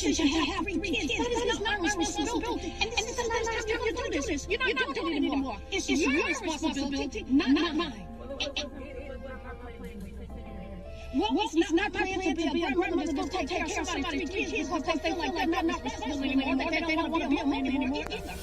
decision to have 3 kids. That is not my responsibility. And this is the last time you're going to do this. You're not doing it anymore. It's your responsibility, not mine. Well, it's not my plan to be a grandmother that's going to take care of somebody's 3 kids because they feel like they're not responsible anymore, that they don't want to be a mom anymore either.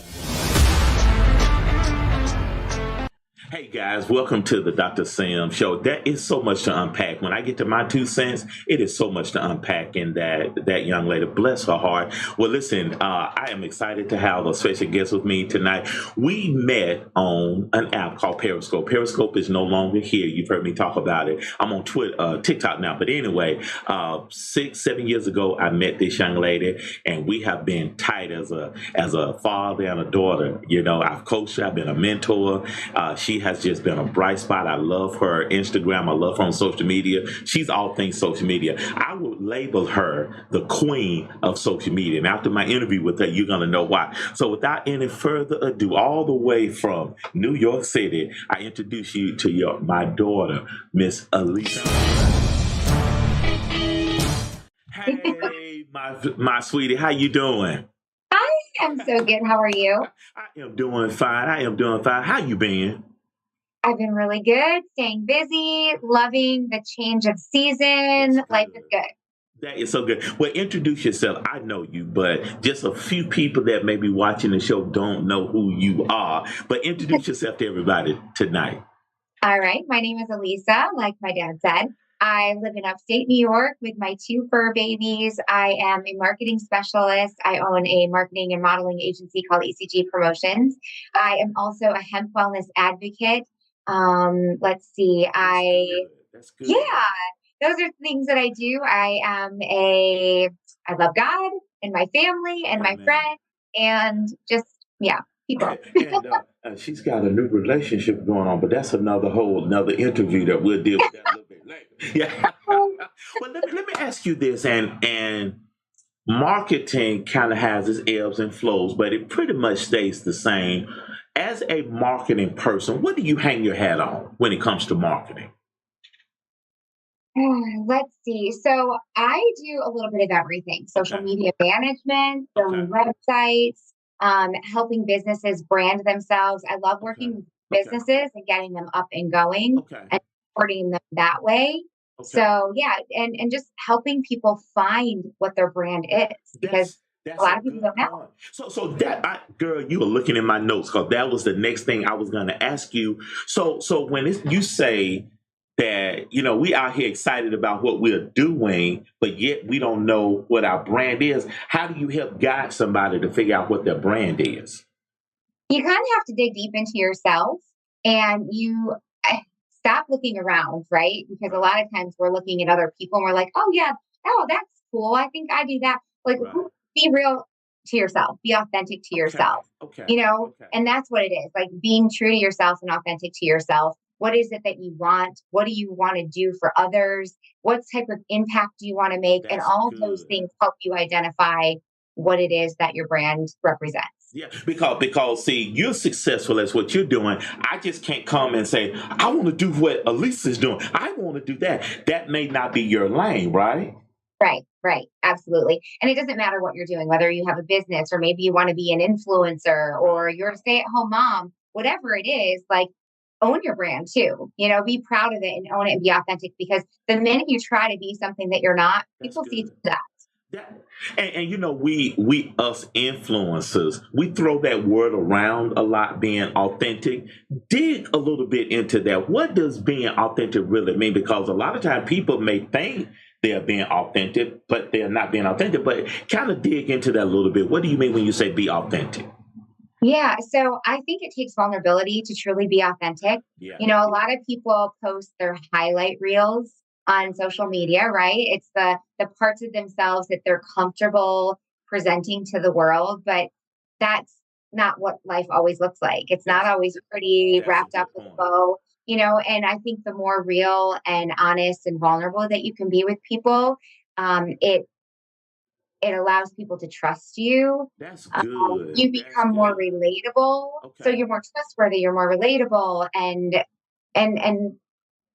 Hey guys, welcome to the Dr. Sam Show. There is so much to unpack. When I get to my 2 cents, it is so much to unpack in that young lady. Bless her heart. Well, listen, I am excited to have a special guest with me tonight. We met on an app called Periscope. Periscope is no longer here. You've heard me talk about it. I'm on Twitter, TikTok now. But anyway, 6-7 years ago, I met this young lady, and we have been tight as a father and a daughter. You know, I've coached her. I've been a mentor. She has just been a bright spot. I love her Instagram. I love her on social media. She's all things social media. I would label her the queen of social media. And after my interview with her, you're going to know why. So without any further ado, all the way from New York City, I introduce you to my daughter, Miss Alisa. Hey, my sweetie, how you doing? I'm so good. How are you? I am doing fine. How you been? I've been really good, staying busy, loving the change of season. Life is good. That is so good. Well, introduce yourself. I know you, but just a few people that may be watching the show don't know who you are. But introduce yourself to everybody tonight. All right. My name is Alisa, like my dad said. I live in upstate New York with my 2 fur babies. I am a marketing specialist. I own a marketing and modeling agency called ECG Promotions. I am also a hemp wellness advocate. Let's see. That's good. Yeah, those are things that I do. I love God and my family and my friends and just, people. And she's got a new relationship going on, but that's another interview that we'll deal with that a little bit later. Yeah. Well, let me ask you this, and marketing kind of has its ebbs and flows, but it pretty much stays the same. As a marketing person, what do you hang your hat on when it comes to marketing? Let's see. So I do a little bit of everything. Social media management, building websites, helping businesses brand themselves. I love working with businesses and getting them up and going and supporting them that way. So and just helping people find what their brand is because a lot of people don't know. So girl, you were looking in my notes because that was the next thing I was going to ask you. So when you say that, you know, we out here excited about what we're doing, but yet we don't know what our brand is. How do you help guide somebody to figure out what their brand is? You kind of have to dig deep into yourself and you stop looking around, right? Because a lot of times we're looking at other people and we're like, that's cool. I think I do that. Like, be real to yourself, be authentic to yourself, and that's what it is. Like being true to yourself and authentic to yourself. What is it that you want? What do you want to do for others? What type of impact do you want to make? And all of those things help you identify what it is that your brand represents. Yeah, because see, you're successful as what you're doing. I just can't come and say, I want to do what Alisa's doing. I want to do that. That may not be your lane, right? Right. Absolutely. And it doesn't matter what you're doing, whether you have a business or maybe you want to be an influencer or you're a stay-at-home mom, whatever it is, like own your brand too, be proud of it and own it and be authentic because the minute you try to be something that you're not, people see that. And we us influencers, we throw that word around a lot, being authentic. Dig a little bit into that. What does being authentic really mean? Because a lot of times people may think they're being authentic, but they're not being authentic. But kind of dig into that a little bit. What do you mean when you say be authentic? Yeah. So I think it takes vulnerability to truly be authentic. Yeah. A lot of people post their highlight reels on social media, right? It's the parts of themselves that they're comfortable presenting to the world, but that's not what life always looks like. It's not always pretty wrapped up with a bow, and I think the more real and honest and vulnerable that you can be with people, it allows people to trust you. That's good. You become more relatable. So you're more trustworthy, you're more relatable and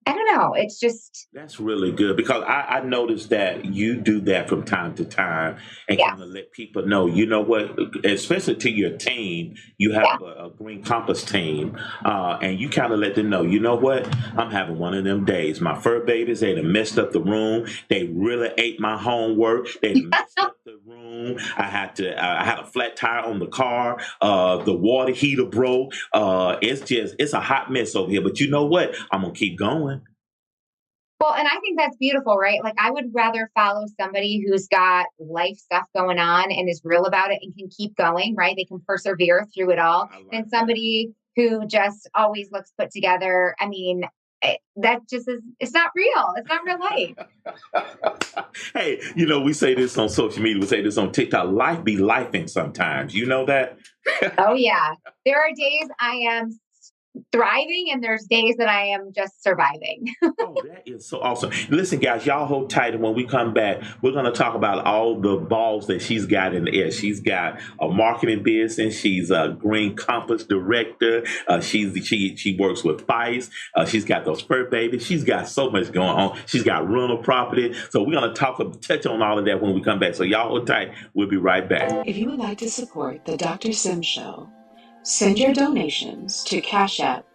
I don't know. It's just, That's really good because I noticed that you do that from time to time and kind of yes, let people know, you know what, especially to your team, you have yeah. a Green Compass team, and you kind of let them know, you know what, I'm having one of them days. My fur babies, they done messed up the room. They really ate my homework. They done messed up the room. I had a flat tire on the car. The water heater broke. It's a hot mess over here. But you know what? I'm gonna keep going. Well, and I think that's beautiful, right? Like, I would rather follow somebody who's got life stuff going on and is real about it and can keep going, right? They can persevere through it all I than like that. somebody who just always looks put together. I mean, that just is, it's not real. It's not real life. Hey, we say this on social media. We say this on TikTok. Life be lifing sometimes. You know that? Oh, yeah. There are days I am thriving and there's days that I am just surviving. Oh, that is so awesome. Listen, guys, y'all hold tight. And when we come back, we're going to talk about all the balls that she's got in the air. She's got a marketing business. She's a Green Compass director. She works with FICE. She's got those fur babies. She's got so much going on. She's got rental property. So we're going to touch on all of that when we come back. So y'all hold tight. We'll be right back. If you would like to support the Dr. Sim Show, send your donations to Cash App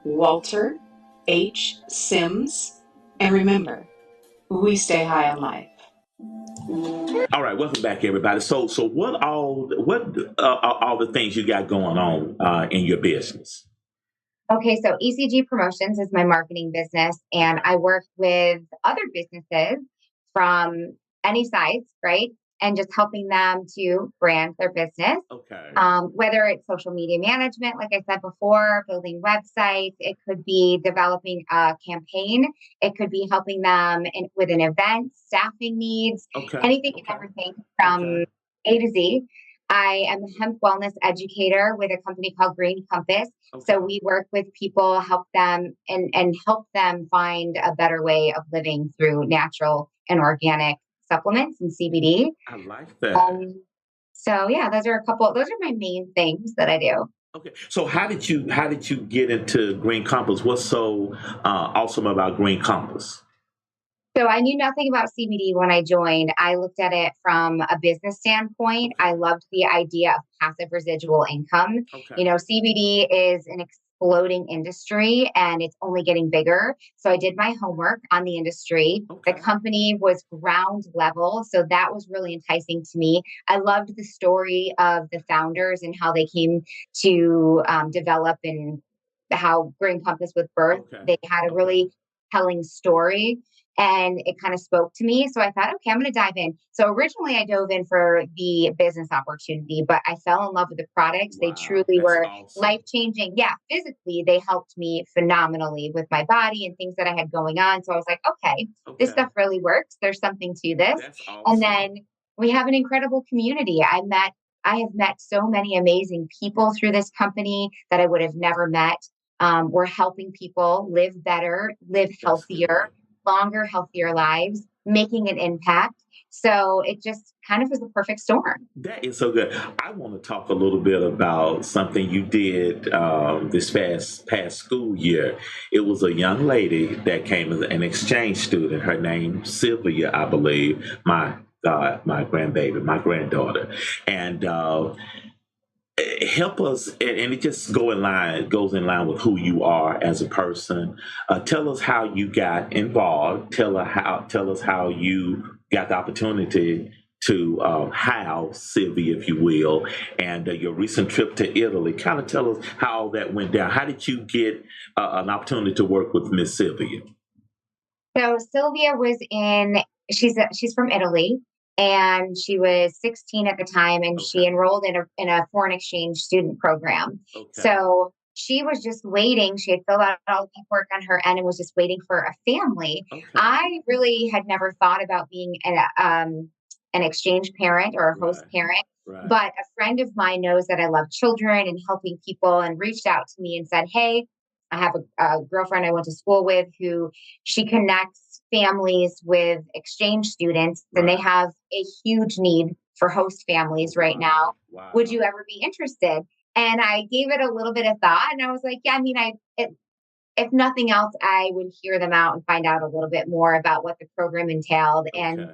$Walter H. Sims. And remember, we stay high on life. All right, welcome back, everybody. So what are all the things you got going on in your business? Okay, so ECG Promotions is my marketing business, and Okay. I work with other businesses from any size, right? And just helping them to brand their business, Okay. whether it's social media management, like I said before, building websites, it could be developing a campaign, it could be helping them with an event, staffing needs, Okay. anything and Okay. everything Okay. from A to Z. I am a hemp wellness educator with a company called Green Compass. So Okay. we work with people, help them and help them find a better way of living through natural and organic supplements and CBD. I like that. Um, so yeah, those are my main things that I do. Okay. So how did you get into Green Compass? What's so awesome about Green Compass? So I knew nothing about CBD when I joined. I looked at it from a business standpoint. Okay. I loved the idea of passive residual income. Okay. You know, CBD is an exploding industry and it's only getting bigger. So I did my homework on the industry. The Okay. company was ground level. So that was really enticing to me. I loved the story of the founders and how they came to develop and how Green Compass with birth. Okay. They had a Okay. really telling story and it kind of spoke to me. So I thought, okay, I'm going to dive in. So originally I dove in for the business opportunity, but I fell in love with the products. They Wow. truly That's were life awesome. changing. Yeah, physically, they helped me phenomenally with my body and things that I had going on. So I was like, okay, this Okay. stuff really works. There's something to this. That's And awesome. then we have an incredible community. I have met so many amazing people through this company that I would have never met. We're helping people live better, live That's healthier, good. longer, healthier lives, making an impact. So it just kind of was the perfect storm. That is so good. I want to talk a little bit about something you did this past school year. It was a young lady that came as an exchange student. Her name Sylvia, I believe. My God, my grandbaby, my granddaughter, and help us. And it just goes in line with who you are as a person. Tell us how you got involved. Tell us how you got the opportunity to house Sylvia, if you will, and your recent trip to Italy. Kind of tell us how all that went down. How did you get an opportunity to work with Miss Sylvia? So Sylvia she's from Italy and she was 16 at the time and she Okay. enrolled in a foreign exchange student program. Okay. So she was just waiting. She had filled out all the paperwork on her end and was just waiting for a family. Okay. I really had never thought about being an exchange parent or a host Right. parent. Right. But a friend of mine knows that I love children and helping people and reached out to me and said, hey, I have a girlfriend I went to school with who she connects families with exchange students, and they Right. have a huge need for host Oh, families right now. wow. Would you Wow. ever be interested? And I gave it a little bit of thought, and I was like, yeah, I mean, if nothing else, I would hear them out and find out a little bit more about what the program entailed. And Okay.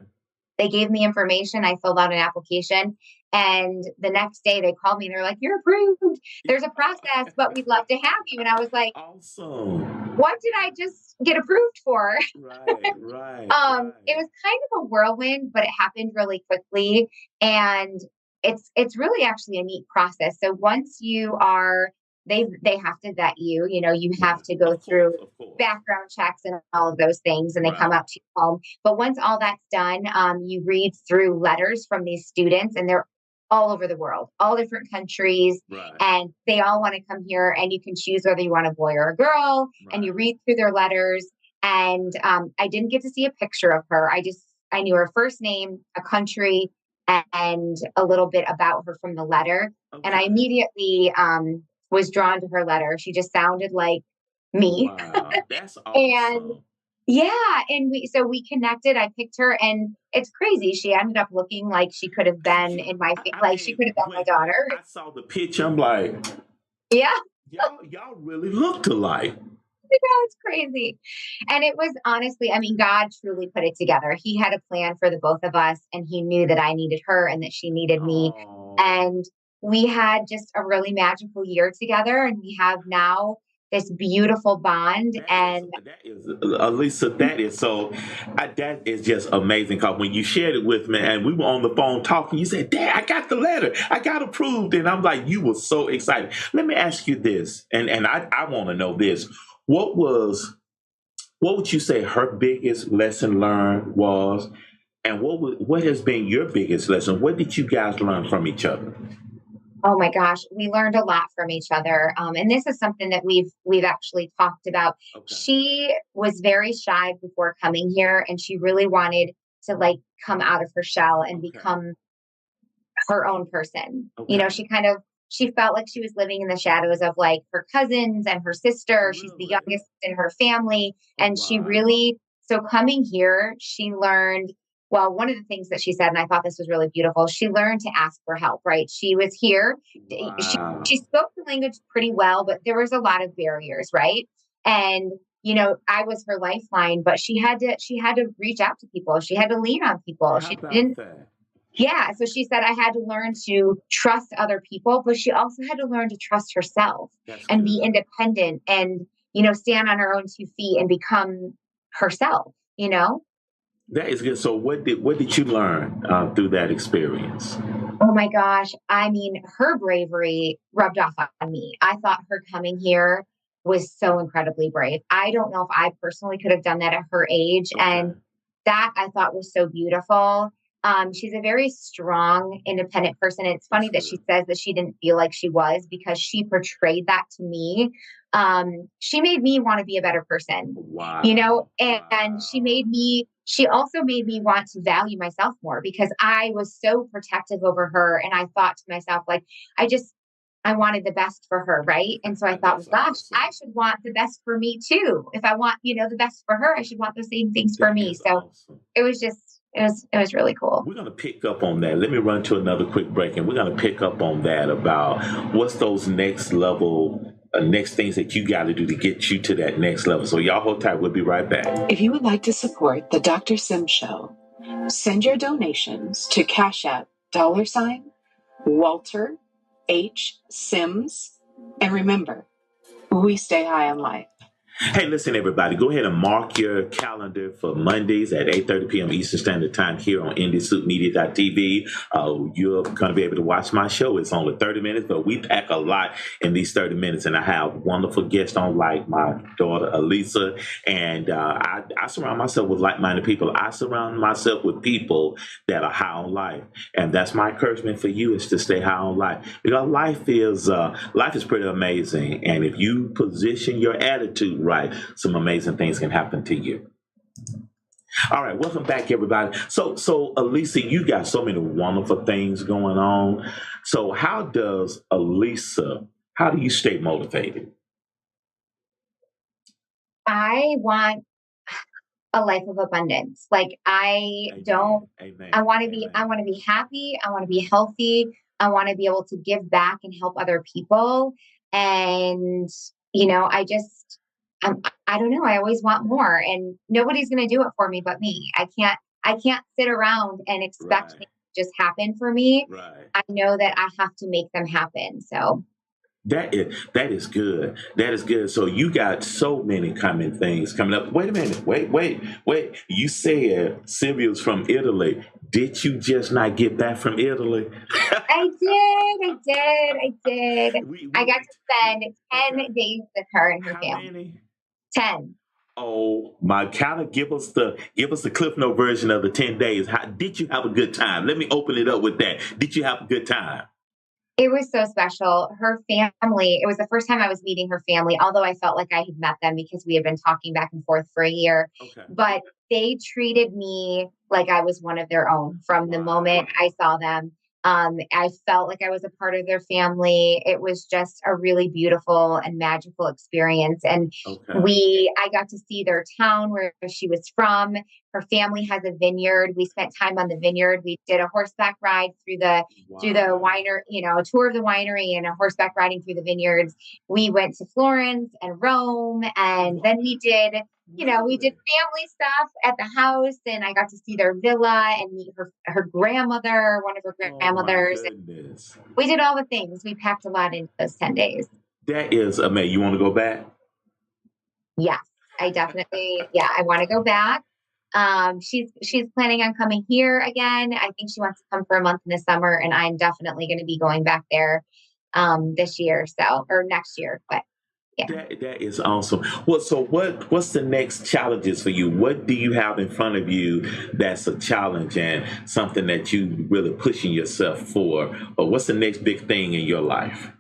they gave me information. I filled out an application. And the next day they called me and they're like, "You're approved. There's a process, but we'd love to have you." And I was like, Awesome. what did I just get approved for? Right, right, It right. was kind of a whirlwind, but it happened really quickly. And it's really actually a neat process. So once you are they have to vet you, you have Right. to go Of course, through of course. background checks and all of those things, and they come Right, out to your home. But once all that's done, you read through letters from these students, and they're all over the world, all different countries, right, and they all want to come here, and you can choose whether you want a boy or a girl, and right. you read through their letters. And I didn't get to see a picture of her. I knew her first name, a country, and a little bit about her from the letter. And I Okay. immediately was drawn to her letter. She just sounded like me. Wow, that's And awesome. yeah, and we connected. I picked her, and it's crazy. She ended up looking like she could have been Yeah, in my I like she mean, could have been my when daughter. I saw the picture, I'm like, Yeah. y'all really looked alike. know, it's crazy. And it was honestly, I mean, God truly put it together. He had a plan for the both of us, and He knew that I needed her and that she needed me. Oh, And we had just a really magical year together, and we have now this beautiful bond. And that is, Alisa, that is so, that is just amazing. Because when you shared it with me, and we were on the phone talking, you said, "Dad, I got the letter, I got approved," and I'm like, you were so excited. Let me ask you this, and I want to know this: what was, what would you say her biggest lesson learned was, and what has been your biggest lesson? What did you guys learn from each other? oh my gosh, we learned a lot from each other. And this is something that we've actually talked about. Okay, She was very shy before coming here, and she really wanted to like come out of her shell and okay, become her own person. okay. She felt like she was living in the shadows of like her cousins and her sister. She's the Really? youngest in her family. And she Wow. really, so coming here, she learned, well, one of the things that she said, and I thought this was really beautiful, she learned to ask for help, right? She was here. She Wow. spoke the language pretty well, but there was a lot of barriers, right? And I was her lifeline, but she had to reach out to people. She had to lean on people. How She about didn't that? yeah, so she said I had to learn to trust other people, but she also had to learn to trust herself That's and be good. independent and, stand on her own 2 feet and become herself. That is good. So, what did you learn through that experience? Oh my gosh. I mean, her bravery rubbed off on me. I thought her coming here was so incredibly brave. I don't know if I personally could have done that at her age. Okay, And that I thought was so beautiful. She's a very strong, independent person. It's that's funny that she good. says that she didn't feel like she was because she portrayed that to me. She made me want to be a better person, Wow, and wow. she also made me want to value myself more because I was so protective over her. And I thought to myself, like, I wanted the best for her. Right. And so I thought, well, That's gosh, I awesome. should want the best for me too. If I want, the best for her, I should want the same things for That me. is So awesome. it was really cool. We're going to pick up on that. Let me run to another quick break, and we're going to pick up on that about what's those next level, next things that you got to do to get you to that next level. So, y'all hold tight. We'll be right back. If you would like to support the Dr. Sim Show, send your donations to Cash App $Walter H. Sims. And remember, we stay high on life. Hey, listen, everybody, go ahead and mark your calendar for Mondays at 8:30 p.m. Eastern Standard Time here on IndieSuitMedia.tv. You're going to be able to watch my show. It's only 30 minutes, but we pack a lot in these 30 minutes. And I have wonderful guests on, like my daughter, Alisa. And I surround myself with like-minded people. I surround myself with people that are high on life. And that's my encouragement for you, is to stay high on life. Because life is pretty amazing. And if you position your attitude right, some amazing things can happen to you. All right, welcome back, everybody. So Alisa, you got so many wonderful things going on. So how do you stay motivated? I want a life of abundance. Like I Amen. don't Amen. I Amen. want to be happy, I want to be healthy, I want to be able to give back and help other people. And I just I don't know. I always want more, and nobody's going to do it for me but me. I can't sit around and expect Right. things to just happen for me. Right. I know that I have to make them happen. So That is good. That is good. So you got so many coming things coming up. Wait a minute. Wait. You said Sylvia's from Italy. Did you just not get back from Italy? I did. I got We to spend okay. 10 days with her and her How family. many? 10. Oh my! Kind of give us the Cliff Note version of the 10 days. How did you have a good time? Let me open it up with that. Did you have a good time? It was so special. Her family, it was the first time I was meeting her family, although I felt like I had met them because we had been talking back and forth for a year. Okay. But they treated me like I was one of their own from the moment Wow. I saw them. I felt like I was a part of their family. It was just a really beautiful and magical experience. And Okay. I got to see their town where she was from. Her family has a vineyard. We spent time on the vineyard. We did a horseback ride through the Wow. winery, a tour of the winery and a horseback riding through the vineyards. We went to Florence and Rome, and then we did Really? family stuff at the house, and I got to see their villa and meet her grandmother, one of her Oh my grandmothers. goodness. We did all the things. We packed a lot into those 10 days. That is amazing. You want to go back? Yes, yeah, I want to go back. She's planning on coming here again. I think she wants to come for a month in the summer, and I'm definitely going to be going back there this year, or next year. But yeah. That is awesome. Well, so what's the next challenges for you? What do you have in front of you that's a challenge and something that you really pushing yourself for? Or what's the next big thing in your life?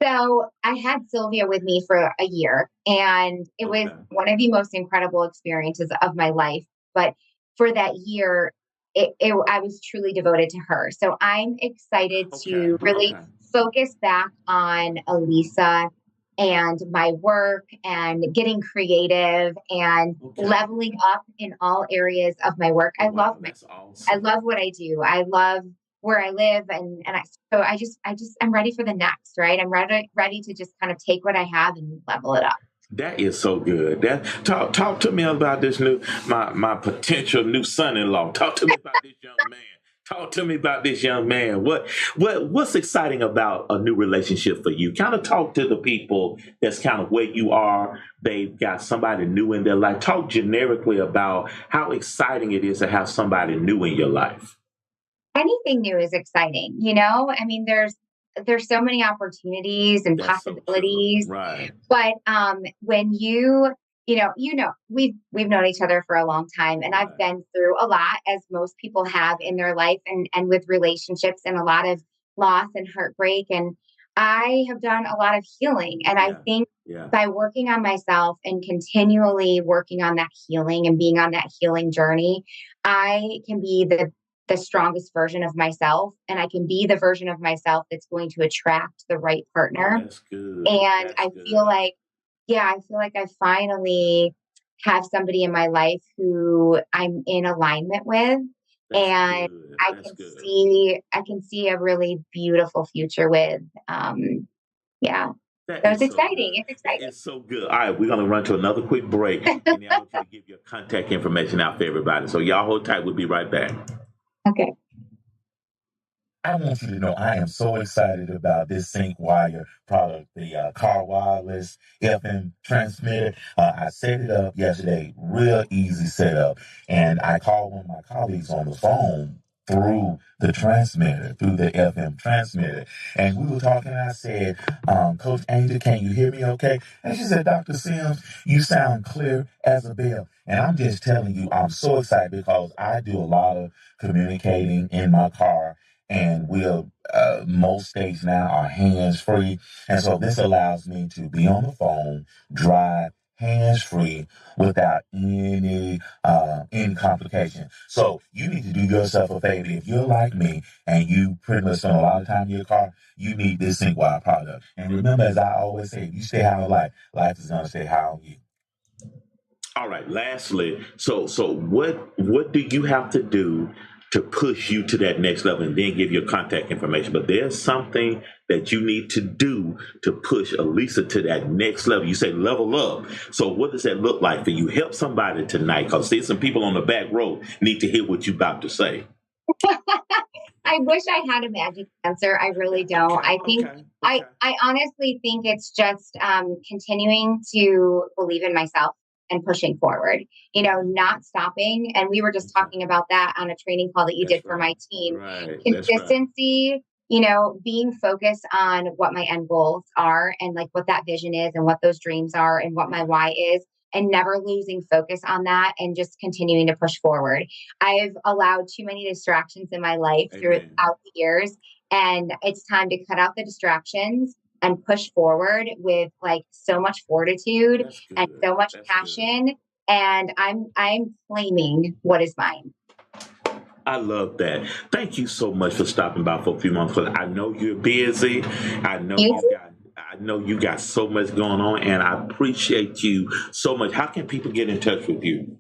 So I had Sylvia with me for a year, and it was Okay. one of the most incredible experiences of my life. But for that year, I was truly devoted to her. So I'm excited Okay. to really Okay. focus back on Alisa and my work and getting creative and Okay. leveling up in all areas of my work. Wow, that's I awesome. love what I do. I love where I live, so I'm ready for the next, right? I'm ready to just kind of take what I have and level it up. That is so good. That talk to me about this new my potential new son-in-law. Talk to me about this young man. Talk to me about this young man. What's exciting about a new relationship for you? Kind of talk to the people that's kind of where you are. They've got somebody new in their life. Talk generically about how exciting it is to have somebody new in your life. Anything new is exciting, you know? I mean, there's so many opportunities and That's so true. possibilities, Right. but when we've known each other for a long time, and I've Right. been through a lot, as most people have in their life, and with relationships, and a lot of loss and heartbreak, and I have done a lot of healing, and I Yeah. think Yeah. by working on myself and continually working on that healing and being on that healing journey, I can be the strongest version of myself, and I can be the version of myself that's going to attract the right Oh, partner. that's good. And That's good. I feel like I finally have somebody in my life who I'm in alignment with, That's and good. That's good. I can see a really beautiful future with. Yeah. That So is it's so exciting. good. It's That exciting. is so good. All right, we're gonna run to another quick break, and then I want you to give your contact information out for everybody. So y'all hold tight. We'll be right back. Okay. I want you to know I am so excited about this Sync Wire product, the car wireless FM transmitter. I set it up yesterday, real easy setup, and I called one of my colleagues on the phone through the transmitter, through the FM transmitter, and we were talking. I said, Coach Angel, can you hear me okay? And she said, Dr. Sims, you sound clear as a bell. And I'm just telling you, I'm so excited because I do a lot of communicating in my car, and we'll most days now are hands free, and so this allows me to be on the phone, drive hands free without any complication. So you need to do yourself a favor. If you're like me and you pretty much spend a lot of time in your car, you need this SyncWire product. And remember, as I always say, if you stay high on life, life is gonna stay high on you. All right. Lastly, so what do you have to do to push you to that next level, and then give your contact information? But there's something that you need to do to push Alisa to that next level? You say level up. So what does that look like for you? Help somebody tonight, because there's some people on the back row need to hear what you're about to say. I wish I had a magic answer. I really don't. I think I honestly think it's just continuing to believe in myself and pushing forward, not stopping. And we were just talking about that on a training call that you did for my team. Right. Consistency, being focused on what my end goals are and like what that vision is and what those dreams are and what my why is, and never losing focus on that and just continuing to push forward. I've allowed too many distractions in my life throughout the years, and it's time to cut out the distractions and push forward with like so much fortitude and so much passion. And I'm claiming what is mine. I love that. Thank you so much for stopping by for a few months. Because I know you're busy. I know you got so much going on, and I appreciate you so much. How can people get in touch with you?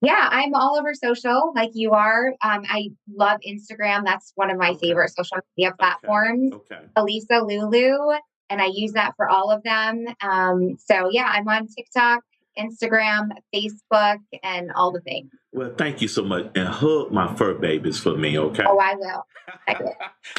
Yeah, I'm all over social like you are. I love Instagram. That's one of my favorite social media platforms. Alisa Lulu, and I use that for all of them. So yeah, I'm on TikTok, Instagram, Facebook, and all the things. Well, thank you so much, and hug my fur babies for me, okay? Oh, I will.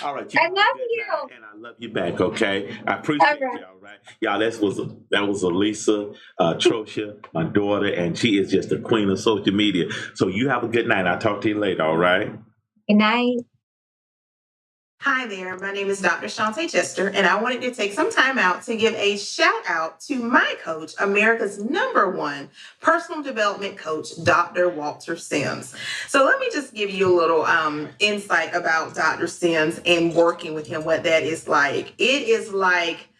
All right, I love you, and I love you back. Okay, I appreciate you. All right, y'all. That was Alisa Troccia, my daughter, and she is just the queen of social media. So you have a good night. I'll talk to you later. All right. Good night. Hi there, my name is Dr. Shantae Chester, and I wanted to take some time out to give a shout out to my coach, America's #1 personal development coach, Dr. Walter Sims. So let me just give you a little insight about Dr. Sims and working with him, what that is like. It is like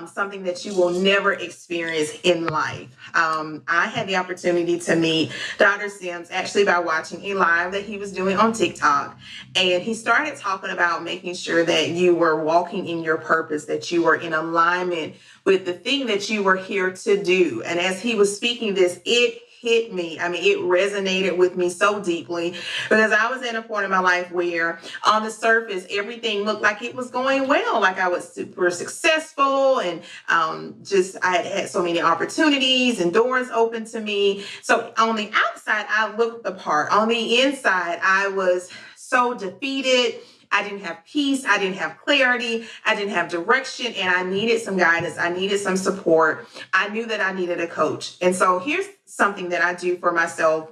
something that you will never experience in life. I had the opportunity to meet Dr. Sims actually by watching a live that he was doing on TikTok. And he started talking about making sure that you were walking in your purpose, that you were in alignment with the thing that you were here to do. And as he was speaking this, it hit me. I mean, it resonated with me so deeply because I was in a point in my life where on the surface, everything looked like it was going well. Like I was super successful and I had had so many opportunities and doors open to me. So on the outside, I looked the part. On the inside, I was so defeated. I didn't have peace. I didn't have clarity. I didn't have direction, and I needed some guidance. I needed some support. I knew that I needed a coach. And so here's something that I do for myself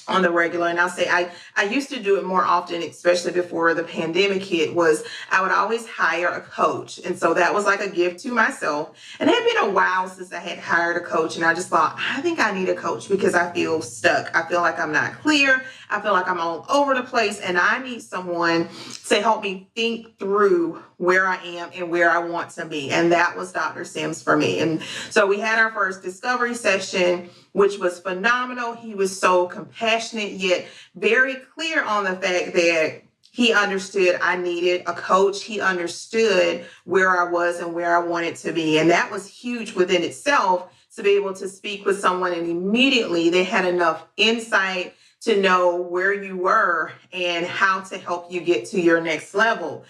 on the regular, and I'll say I used to do it more often, especially before the pandemic hit, was I would always hire a coach. And so that was like a gift to myself. And it had been a while since I had hired a coach, and I just thought, I think I need a coach because I feel stuck. I feel like I'm not clear. I feel like I'm all over the place, and I need someone to help me think through where I am and where I want to be. And that was Dr. Sims for me. And so we had our first discovery session, which was phenomenal. He was so compassionate, yet very clear on the fact that he understood I needed a coach. He understood where I was and where I wanted to be. And that was huge within itself, to be able to speak with someone and immediately they had enough insight to know where you were and how to help you get to your next level.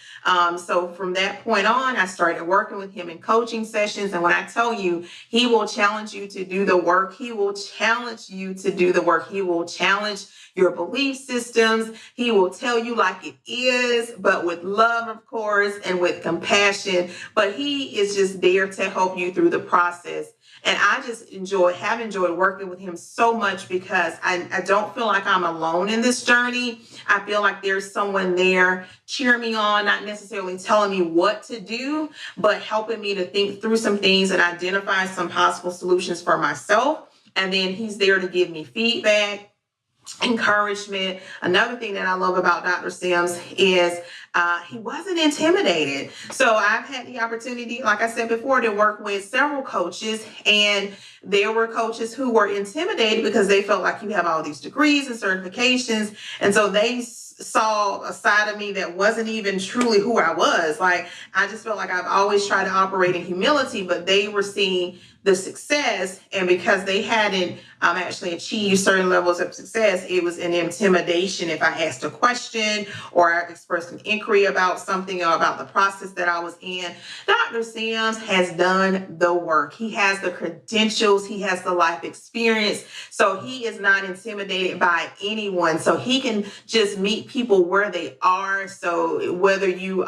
So from that point on, I started working with him in coaching sessions. And when I tell you, he will challenge you to do the work, he will challenge you to do the work. He will challenge your belief systems. He will tell you like it is, but with love, of course, and with compassion. But he is just there to help you through the process. And I just have enjoyed working with him so much because I don't feel like I'm alone in this journey. I feel like there's someone there cheering me on, not necessarily telling me what to do, but helping me to think through some things and identify some possible solutions for myself. And then he's there to give me feedback, encouragement. Another thing that I love about Dr. Sims is he wasn't intimidated. So I've had the opportunity, like I said before, to work with several coaches, and there were coaches who were intimidated because they felt like you have all these degrees and certifications. And so they saw a side of me that wasn't even truly who I was. Like, I just felt like I've always tried to operate in humility, but they were seeing the success, and because they hadn't actually achieved certain levels of success, it was an intimidation if I asked a question or I expressed an inquiry about something or about the process that I was in, Dr. Sims has done the work. He has the credentials. He has the life experience. So he is not intimidated by anyone. So he can just meet people where they are. So whether you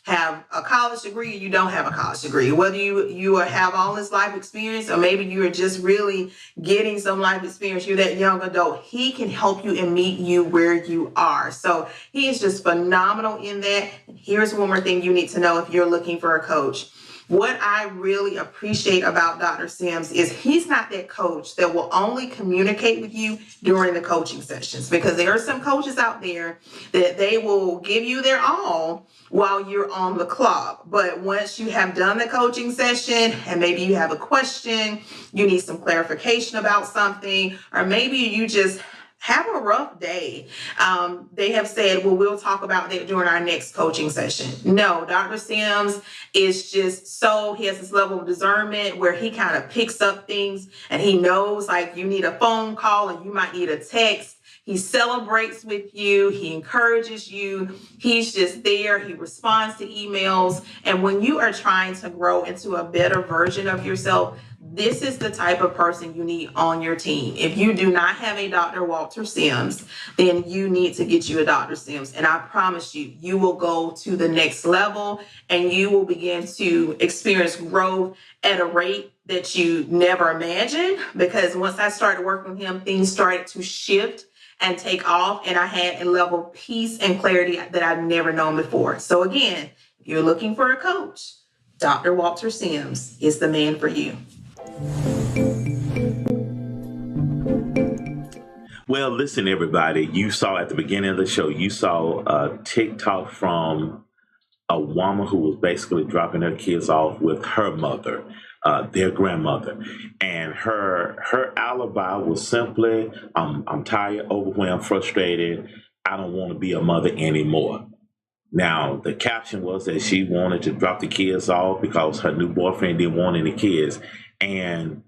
have a college degree or you don't have a college degree, whether you have all this life experience or maybe you are just really getting some life experience, you're that young adult, he can help you and meet you where you are. So he is just phenomenal in that. Here's one more thing you need to know if you're looking for a coach. What I really appreciate about Dr. Sims is he's not that coach that will only communicate with you during the coaching sessions, because there are some coaches out there that they will give you their all while you're on the clock. But once you have done the coaching session and maybe you have a question, you need some clarification about something, or maybe you just have a rough day. They have said, well, we'll talk about that during our next coaching session. No, Dr. Sims is just he has this level of discernment where he kind of picks up things and he knows like you need a phone call and you might need a text. He celebrates with you. He encourages you. He's just there. He responds to emails. And when you are trying to grow into a better version of yourself, this is the type of person you need on your team. If you do not have a Dr. Walter Sims, then you need to get you a Dr. Sims. And I promise you, you will go to the next level and you will begin to experience growth at a rate that you never imagined. Because once I started working with him, things started to shift and take off. And I had a level of peace and clarity that I've never known before. So again, if you're looking for a coach, Dr. Walter Sims is the man for you. Well, listen, everybody, you saw at the beginning of the show, you saw a TikTok from a woman who was basically dropping her kids off with her mother, their grandmother. And her alibi was simply, I'm tired, overwhelmed, frustrated. I don't want to be a mother anymore. Now, the caption was that she wanted to drop the kids off because her new boyfriend didn't want any kids. And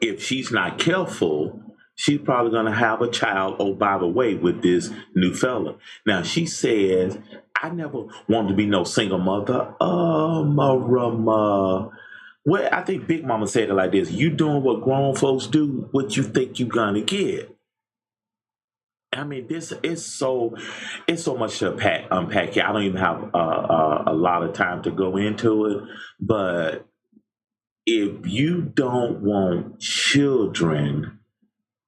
if she's not careful, she's probably going to have a child, oh, by the way, with this new fella. Now, she says, I never wanted to be no single mother. Marama. Well, I think Big Mama said it like this. You doing what grown folks do, what you think you're going to get. I mean, this is so much to unpack here. I don't even have a lot of time to go into it, but if you don't want children,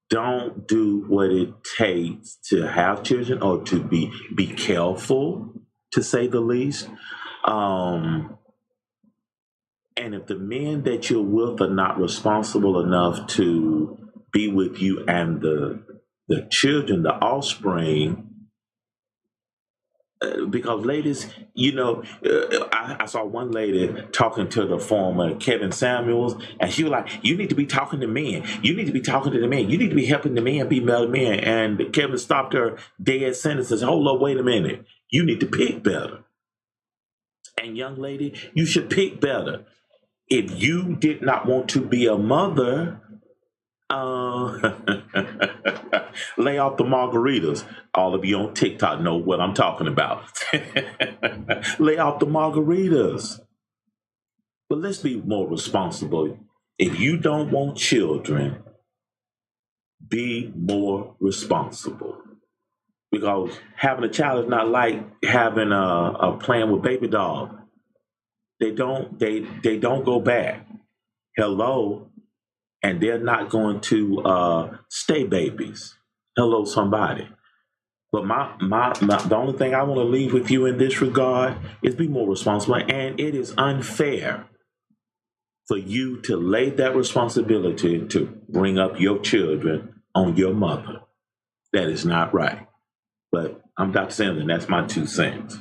don't do what it takes to have children or to be careful, to say the least. And if the men that you're with are not responsible enough to be with you and the children, the offspring, because ladies, I saw one lady talking to the former Kevin Samuels, and she was like, you need to be talking to men. You need to be talking to the men. You need to be helping the men be better men. And Kevin stopped her dead sentence and said, hold up, wait a minute. You need to pick better. And young lady, you should pick better. If you did not want to be a mother, lay off the margaritas. All of you on TikTok know what I'm talking about. Lay off the margaritas. But let's be more responsible. If you don't want children, be more responsible. Because having a child is not like having a plan with baby dog. They don't go back. Hello. And they're not going to stay babies. Hello, somebody. But the only thing I want to leave with you in this regard is be more responsible. And it is unfair for you to lay that responsibility to bring up your children on your mother. That is not right. But I'm Dr. Sandler, and that's my 2 cents.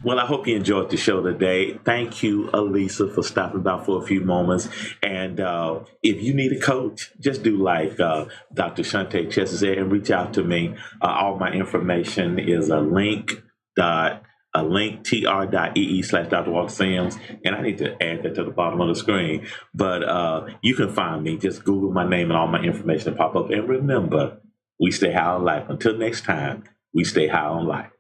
Well, I hope you enjoyed the show today. Thank you, Alisa, for stopping by for a few moments. And if you need a coach, just do like Dr. Shante Chester said and reach out to me. All my information is a link.com a link, tr.ee/Dr. Walter Sims. And I need to add that to the bottom of the screen. But you can find me. Just Google my name and all my information will pop up. And remember, we stay high on life. Until next time, we stay high on life.